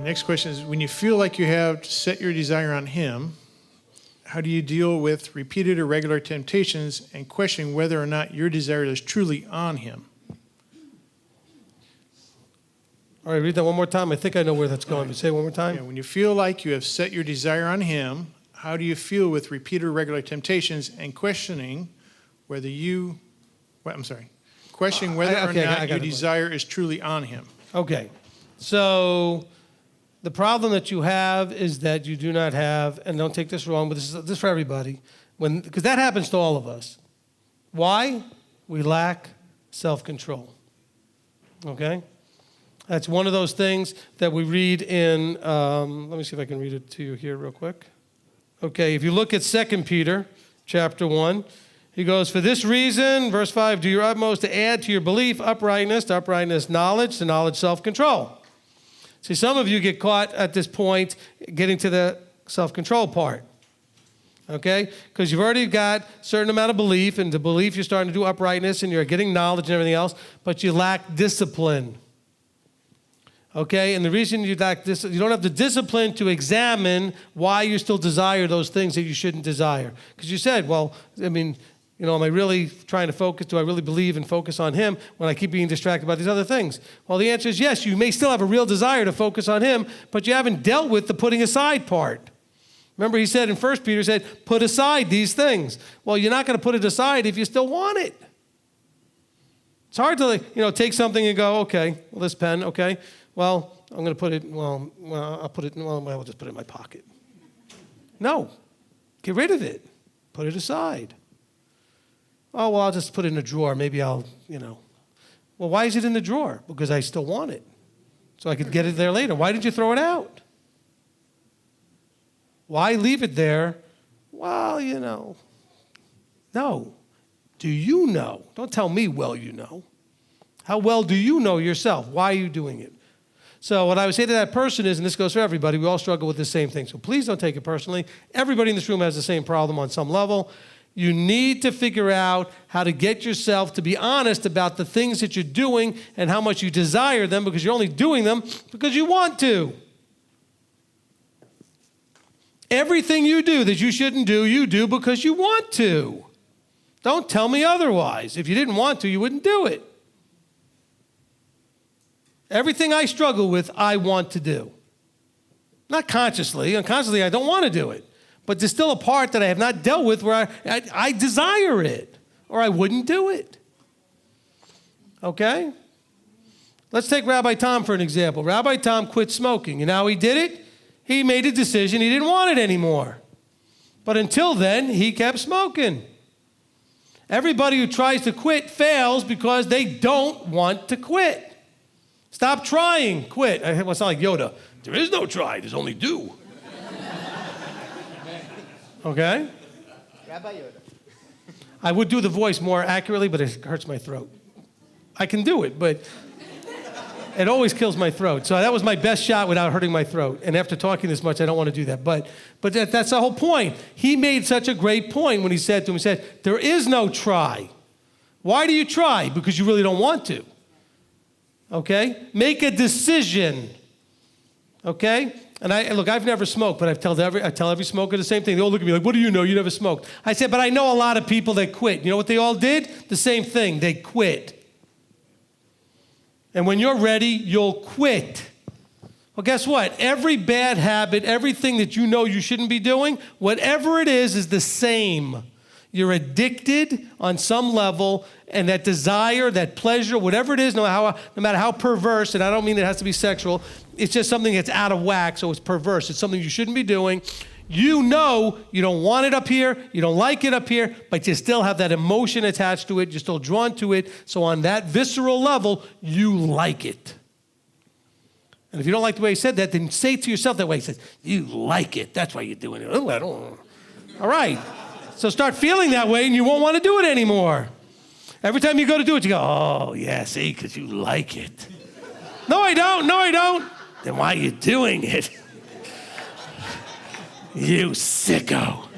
Next question is, when you feel like you have set your desire on him, how do you deal with repeated or regular temptations and questioning whether or not your desire is truly on him? All right, read that one more time. I think I know where that's going. But say it one more time. Yeah, when you feel like you have set your desire on him, how do you feel with repeated or regular temptations and questioning whether questioning whether or not your desire is truly on him? Okay, so the problem that you have is that you do not have, and don't take this wrong, but this is for everybody, because that happens to all of us. Why? We lack self-control. Okay? That's one of those things that we read in, let me see if I can read it to you here real quick. Okay, if you look at 2 Peter chapter 1, he goes, for this reason, verse 5, do your utmost to add to your belief uprightness, to uprightness knowledge, to knowledge self-control. See, some of you get caught at this point getting to the self-control part, okay? Because you've already got a certain amount of belief, and the belief you're starting to do uprightness, and you're getting knowledge and everything else, but you lack discipline, okay? And the reason you lack this, you don't have the discipline to examine why you still desire those things that you shouldn't desire. Because you said, well, I mean, you know, am I really trying to focus? Do I really believe and focus on him when I keep being distracted by these other things? Well, the answer is yes. You may still have a real desire to focus on him, but you haven't dealt with the putting aside part. Remember, he said in 1 Peter, said, put aside these things. Well, you're not going to put it aside if you still want it. It's hard to, take something and go, okay, well, this pen, okay, well, I'm going to put it, I'll just put it in my pocket. No, get rid of it. Put it aside. Oh, well, I'll just put it in a drawer. Maybe I'll, Well, why is it in the drawer? Because I still want it. So I could get it there later. Why didn't you throw it out? Why leave it there? Well, No. Do you know? Don't tell me, well, you know. How well do you know yourself? Why are you doing it? So what I would say to that person is, and this goes for everybody, we all struggle with the same thing. So please don't take it personally. Everybody in this room has the same problem on some level. You need to figure out how to get yourself to be honest about the things that you're doing and how much you desire them, because you're only doing them because you want to. Everything you do that you shouldn't do, you do because you want to. Don't tell me otherwise. If you didn't want to, you wouldn't do it. Everything I struggle with, I want to do. Not consciously. Unconsciously, I don't want to do it. But there's still a part that I have not dealt with where I desire it, or I wouldn't do it. Okay? Let's take Rabbi Tom for an example. Rabbi Tom quit smoking. You know how he did it? He made a decision he didn't want it anymore. But until then, he kept smoking. Everybody who tries to quit fails because they don't want to quit. Stop trying, quit. I sound like Yoda. There is no try, there's only do. Okay? Rabbi Yoda. I would do the voice more accurately, but it hurts my throat. I can do it, but it always kills my throat. So that was my best shot without hurting my throat. And after talking this much, I don't want to do that. But that's the whole point. He made such a great point when he said to him, there is no try. Why do you try? Because you really don't want to. Okay? Make a decision. Okay? And I've never smoked, but I tell every smoker the same thing. They all look at me like, what do you know? You never smoked. I said, but I know a lot of people that quit. You know what they all did? The same thing. They quit. And when you're ready, you'll quit. Well, guess what? Every bad habit, everything that you know you shouldn't be doing, whatever it is the same. You're addicted on some level, and that desire, that pleasure, whatever it is, no matter how perverse, and I don't mean it has to be sexual, it's just something that's out of whack, so it's perverse. It's something you shouldn't be doing. You know you don't want it up here, you don't like it up here, but you still have that emotion attached to it, you're still drawn to it, so on that visceral level, you like it. And if you don't like the way he said that, then say it to yourself that way. He says, you like it, that's why you're doing it. Oh, I don't. All right. So start feeling that way and you won't want to do it anymore. Every time you go to do it, you go, oh, yeah, see, because you like it. No, I don't. Then why are you doing it? You sicko.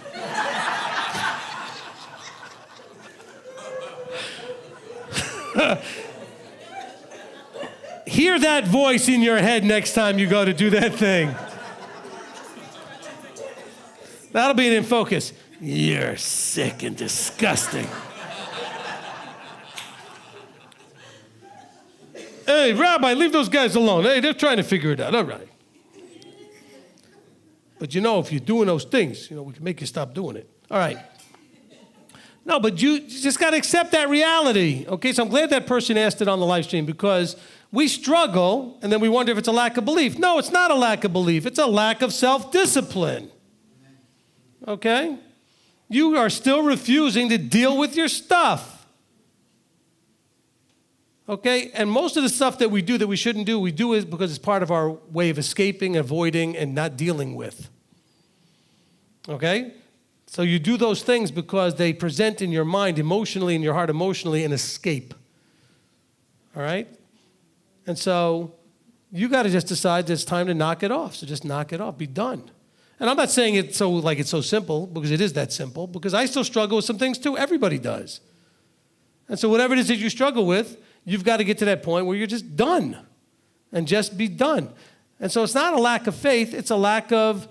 Hear that voice in your head next time you go to do that thing. That'll be an INFOCUS. You're sick and disgusting. Hey, Rabbi, leave those guys alone. Hey, they're trying to figure it out. All right. But if you're doing those things, we can make you stop doing it. All right. No, but you just got to accept that reality. Okay, so I'm glad that person asked it on the live stream, because we struggle and then we wonder if it's a lack of belief. No, it's not a lack of belief. It's a lack of self-discipline. Okay? You are still refusing to deal with your stuff. Okay? And most of the stuff that we do that we shouldn't do, we do it because it's part of our way of escaping, avoiding, and not dealing with. Okay? So you do those things because they present in your mind emotionally, in your heart emotionally, an escape. All right? And so you got to just decide that it's time to knock it off. So just knock it off. Be done. And I'm not saying it so like it's so simple, because it is that simple, because I still struggle with some things too. Everybody does. And so whatever it is that you struggle with, you've got to get to that point where you're just done. And just be done. And so it's not a lack of faith. It's a lack of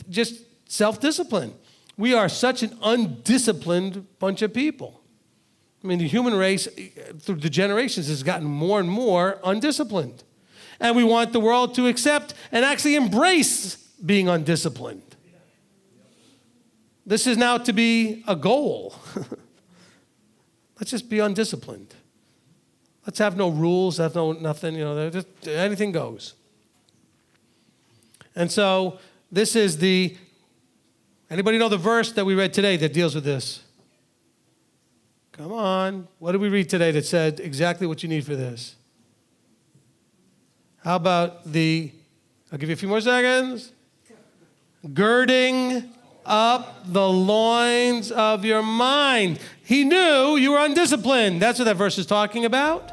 just self-discipline. We are such an undisciplined bunch of people. I mean, the human race, through the generations, has gotten more and more undisciplined. And we want the world to accept and actually embrace being undisciplined. This is now to be a goal. Let's just be undisciplined. Let's have no rules, have no nothing, just anything goes. And so this is anybody know the verse that we read today that deals with this? Come on. What did we read today that said exactly what you need for this? How about I'll give you a few more seconds. Girding up the loins of your mind. He knew you were undisciplined. That's what that verse is talking about.